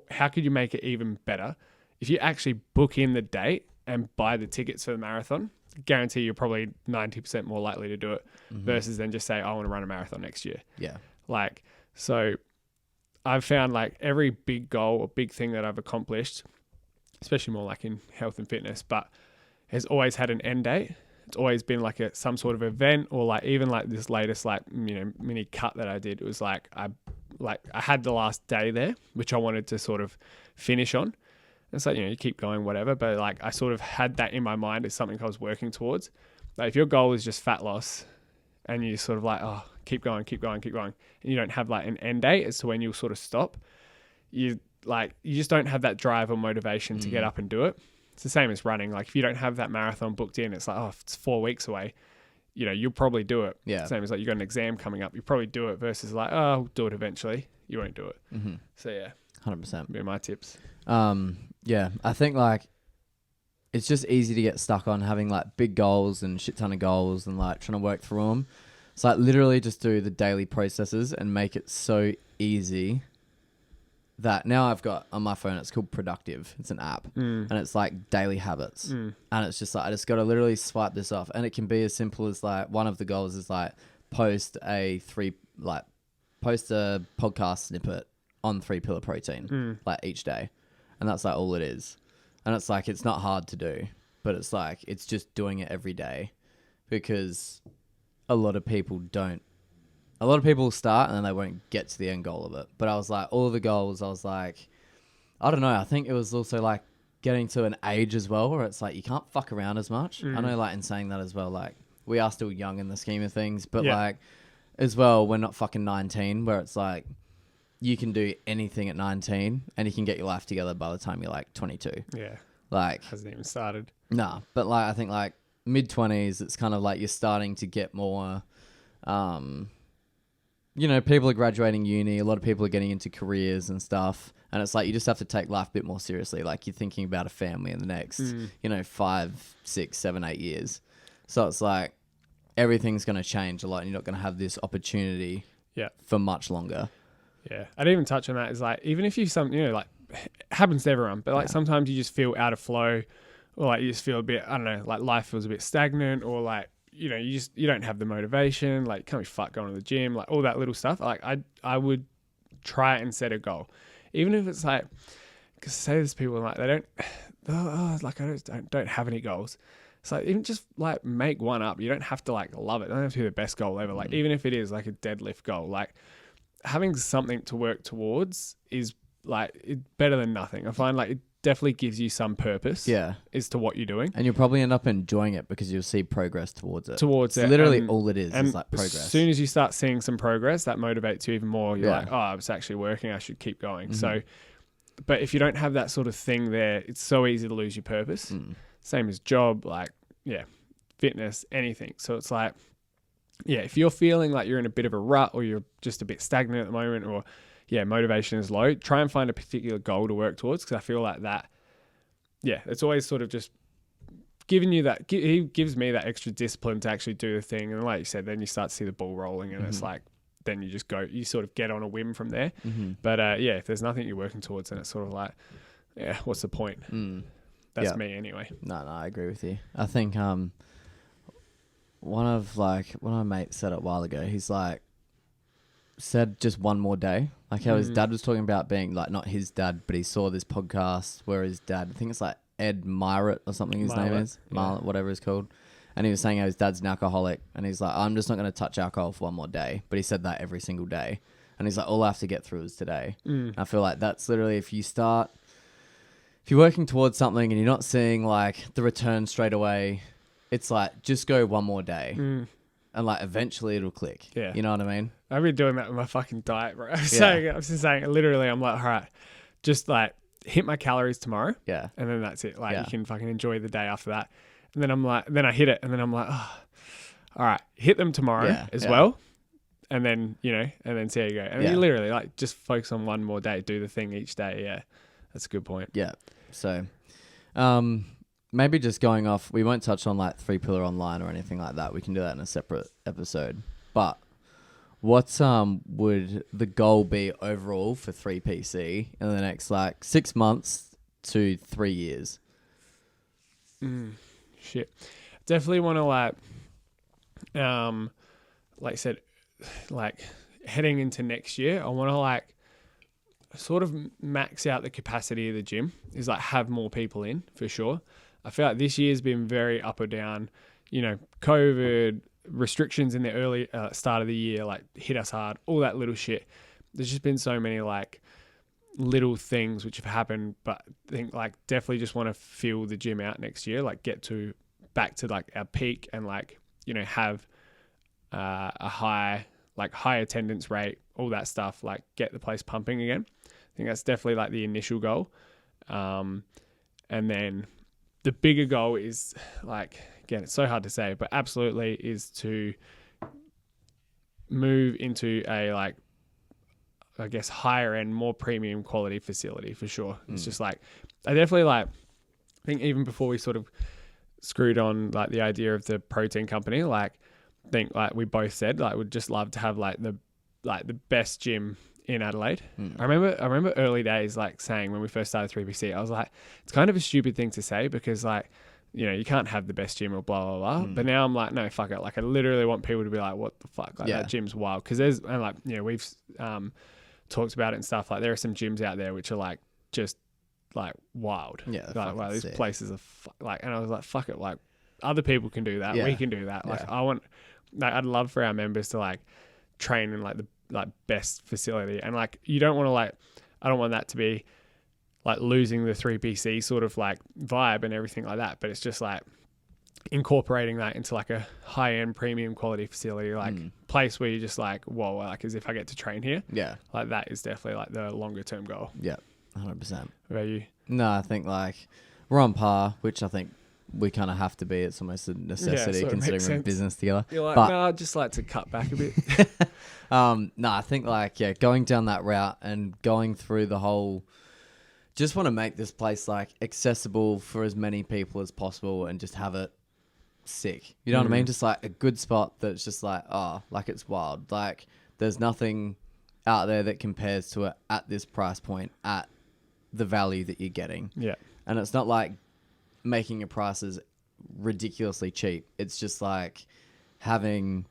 how could you make it even better? If you actually book in the date and buy the tickets for the marathon, guarantee you're probably 90% more likely to do it versus then just say, I want to run a marathon next year. Yeah. Like, so I've found like every big goal or big thing that I've accomplished, especially more like in health and fitness, but has always had an end date. It's always been like some sort of event, or like even like this latest like, you know, mini cut that I did. It was like I had the last day there, which I wanted to sort of finish on. It's like, you know, you keep going, whatever, but like I sort of had that in my mind as something I was working towards. Like if your goal is just fat loss and you sort of like, oh, keep going, and you don't have like an end date as to when you'll sort of stop, you just don't have that drive or motivation to get up and do it. It's the same as running. Like if you don't have that marathon booked in, it's like, oh, it's 4 weeks away. You know, you'll probably do it. Yeah. Same as like you got an exam coming up, you probably do it versus like, oh, I'll do it eventually. You won't do it. So yeah, 100%. Be my tips. Yeah, I think like it's just easy to get stuck on having like big goals and shit ton of goals and like trying to work through them. It's like literally just do the daily processes and make it so easy that now I've got on my phone, it's called Productive. It's an app and it's like daily habits. And it's just like, I just got to literally swipe this off. And it can be as simple as like, one of the goals is like post a podcast snippet on 3 Pillar Protein, like each day. And that's like all it is. And it's like, it's not hard to do, but it's like, it's just doing it every day because a lot of people start and then they won't get to the end goal of it. But I was like, all of the goals, I was like, I don't know. I think it was also like getting to an age as well where it's like, you can't fuck around as much. I know like in saying that as well, like we are still young in the scheme of things, but like as well, we're not fucking 19 where it's like, you can do anything at 19 and you can get your life together by the time you're like 22. Yeah. Like, hasn't even started. Nah, but like, I think like mid-20s, it's kind of like you're starting to get more, you know, people are graduating uni. A lot of people are getting into careers and stuff. And it's like, you just have to take life a bit more seriously. Like you're thinking about a family in the next, you know, 5, 6, 7, 8 years. So it's like, everything's going to change a lot and you're not going to have this opportunity for much longer. Yeah. I'd even touch on that is like, even if you like it happens to everyone, but like sometimes you just feel out of flow or like you just feel a bit, I don't know, like life feels a bit stagnant or like, you know, you don't have the motivation, like can't be fucked going to the gym, like all that little stuff. Like I would try and set a goal. Even if it's like, because say there's people like, they don't, like I don't have any goals. So even just like make one up. You don't have to like love it. It doesn't have to be the best goal ever. Like even if it is like a deadlift goal, like having something to work towards is like better than nothing. I find like it definitely gives you some purpose as to what you're doing. And you'll probably end up enjoying it because you'll see progress towards it. It's literally all it is like progress. As soon as you start seeing some progress, that motivates you even more. You're like, oh, it's actually working. I should keep going. So, but if you don't have that sort of thing there, it's so easy to lose your purpose. Same as job, like, fitness, anything. So it's like, if you're feeling like you're in a bit of a rut or you're just a bit stagnant at the moment or motivation is low, try and find a particular goal to work towards, because I feel like that, it's always sort of just giving you that. He gives me that extra discipline to actually do the thing, and like you said, then you start to see the ball rolling, and it's like then you just go, you sort of get on a whim from there. But if there's nothing you're working towards, then it's sort of like, what's the point? That's me anyway. No, I agree with you. I think one of my mates said it a while ago. He's like, said just one more day. Like how his dad was talking about being like, not his dad, but he saw this podcast where his dad, I think it's like Ed Myritt or something his name is. Marlett, whatever it's called. And he was saying how his dad's an alcoholic. And he's like, I'm just not going to touch alcohol for one more day. But he said that every single day. And he's like, all I have to get through is today. I feel like that's literally, if you're working towards something and you're not seeing like the return straight away, it's like, just go one more day. And like eventually it'll click. Yeah. You know what I mean? I've been doing that with my fucking diet, bro. I'm just saying, literally, I'm like, all right, just like hit my calories tomorrow. Yeah. And then that's it. Like you can fucking enjoy the day after that. And then I'm like, then I hit it, and then I'm like, oh, all right, hit them tomorrow as well. And then, and then see how you go. And you literally like just focus on one more day, do the thing each day. Yeah. That's a good point. Yeah. So, maybe just going off, we won't touch on like 3 Pillar Online or anything like that. We can do that in a separate episode. But what would the goal be overall for 3PC in the next like 6 months to 3 years? Shit. Definitely want to like I said, like heading into next year, I want to like sort of max out the capacity of the gym, is like have more people in for sure. I feel like this year's been very up or down, COVID restrictions in the early start of the year, like hit us hard, all that little shit. There's just been so many like little things which have happened, but I think like definitely just want to fill the gym out next year, like get back to like our peak and like, have a high attendance rate, all that stuff, like get the place pumping again. I think that's definitely like the initial goal. And then the bigger goal is like, again, it's so hard to say, but absolutely is to move into a like, I guess, higher end, more premium quality facility for sure. It's just like, I definitely like, I think even before we sort of screwed on like the idea of the protein company, like I think like we both said, like we'd just love to have like the best gym in Adelaide. I remember early days like saying when we first started 3PC, I was like, it's kind of a stupid thing to say because like, you can't have the best gym or blah, blah, blah. But now I'm like, no, fuck it. Like I literally want people to be like, what the fuck? Like that gym's wild. Cause and like, we've talked about it and stuff. Like there are some gyms out there which are like, just like wild. Yeah. Like, wow, these places are like, and I was like, fuck it. Like other people can do that. Yeah. We can do that. Like I'd love for our members to like train in like the best facility. And like, you don't want to like, I don't want that to be like losing the 3PC sort of like vibe and everything like that. But it's just like incorporating that into like a high end premium quality facility, like place where you're just like, whoa, like as if I get to train here. Yeah. Like that is definitely like the longer term goal. Yeah. 100%. What about you? No, I think like we're on par, which I think we kind of have to be. It's almost a necessity considering we're in business together. You're like, no, I'd just like to cut back a bit. No, I think like, going down that route and going through the whole, just want to make this place like accessible for as many people as possible and just have it sick. You know what I mean? Just like a good spot that's just like, like it's wild. Like there's nothing out there that compares to it at this price point, at the value that you're getting. Yeah. And it's not like making your prices ridiculously cheap. It's just like having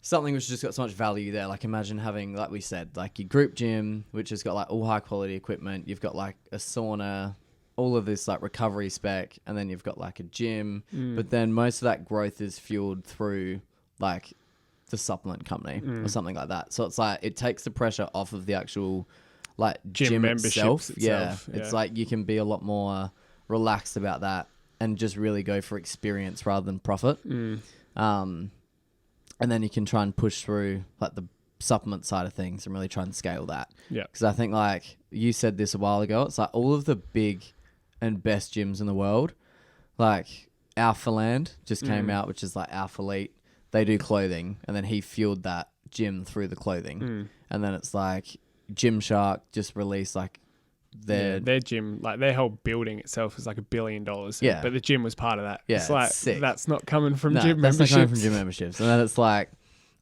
something which has just got so much value there. Like imagine having, like we said, like your group gym, which has got like all high quality equipment. You've got like a sauna, all of this like recovery spec, and then you've got like a gym. But then most of that growth is fueled through like the supplement company or something like that. So it's like, it takes the pressure off of the actual like gym itself. Yeah. It's like you can be a lot more relaxed about that and just really go for experience rather than profit. And then you can try and push through like the supplement side of things and really try and scale that. Yeah. Because I think like you said this a while ago, it's like all of the big and best gyms in the world, like Alpha Land just came out, which is like Alpha Elite. They do clothing, and then he fueled that gym through the clothing. And then it's like Gymshark just released like their gym, like their whole building itself is like $1 billion. Yeah. But the gym was part of that. Yeah, It's like, it's sick. that's not coming from No, gym that's memberships. not coming from gym memberships. And then it's like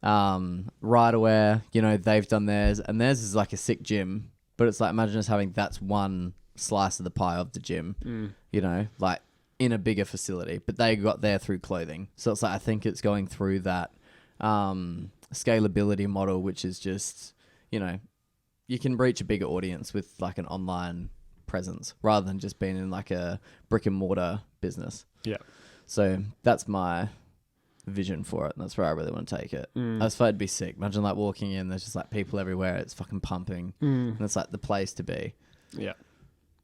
Rideaware, you know, they've done theirs, and theirs is like a sick gym, but it's like, imagine us having that's one slice of the pie of the gym, you know, like in a bigger facility, but they got there through clothing. So it's like, I think it's going through that scalability model, which is just, you know, you can reach a bigger audience with like an online presence rather than just being in like a brick and mortar business. Yeah. So that's my vision for it, and that's where I really want to take it. I just thought it'd be sick. Imagine like walking in, there's just like people everywhere, it's fucking pumping, and it's like the place to be. Yeah.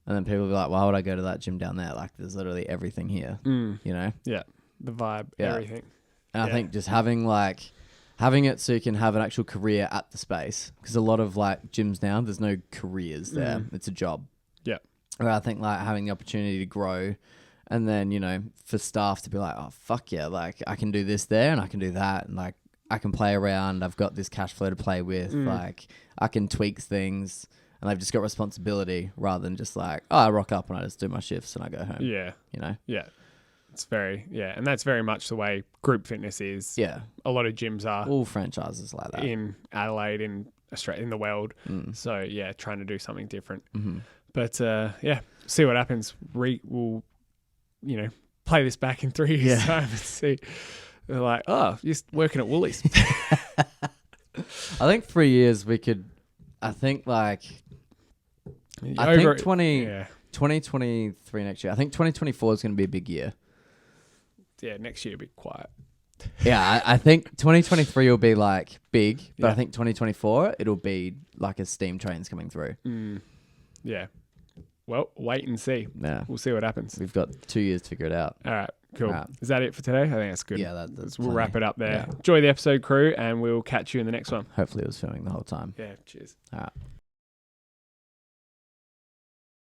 And then people will be like, why would I go to that gym down there? Like there's literally everything here, you know? Yeah. The vibe, Yeah. everything. And I think just having it so you can have an actual career at the space, because a lot of like gyms now, there's no careers there. It's a job. Yeah. Or I think like having the opportunity to grow, and then, you know, for staff to be like, oh, fuck yeah, like I can do this there and I can do that. And like I can play around. I've got this cash flow to play with. Like I can tweak things, and they've just got responsibility rather than just like, oh, I rock up and I just do my shifts and I go home. Yeah. You know? Yeah. It's very, and that's very much the way group fitness is. Yeah. A lot of gyms are All franchises like that. in Adelaide, in Australia, in the world. So yeah, trying to do something different. But yeah, see what happens. We'll, you know, play this back in 3 years' time and see. They're like, oh, you're working at Woolies. I think 3 years we could, I think like, I think 2023 next year. I think 2024 is going to be a big year. Yeah, next year will be quiet. Yeah, I think 2023 will be like big, but Yeah. I think 2024 it'll be like as steam trains coming through. Yeah. Well, wait and see. Yeah, We'll see what happens. we've got 2 years to figure it out. All right, cool. Right. Is that it for today? I think that's good. Yeah, that's We'll plenty. wrap it up there. Yeah. Enjoy the episode, crew, and we'll catch you in the next one. Hopefully it was filming the whole time. Yeah, cheers. All right.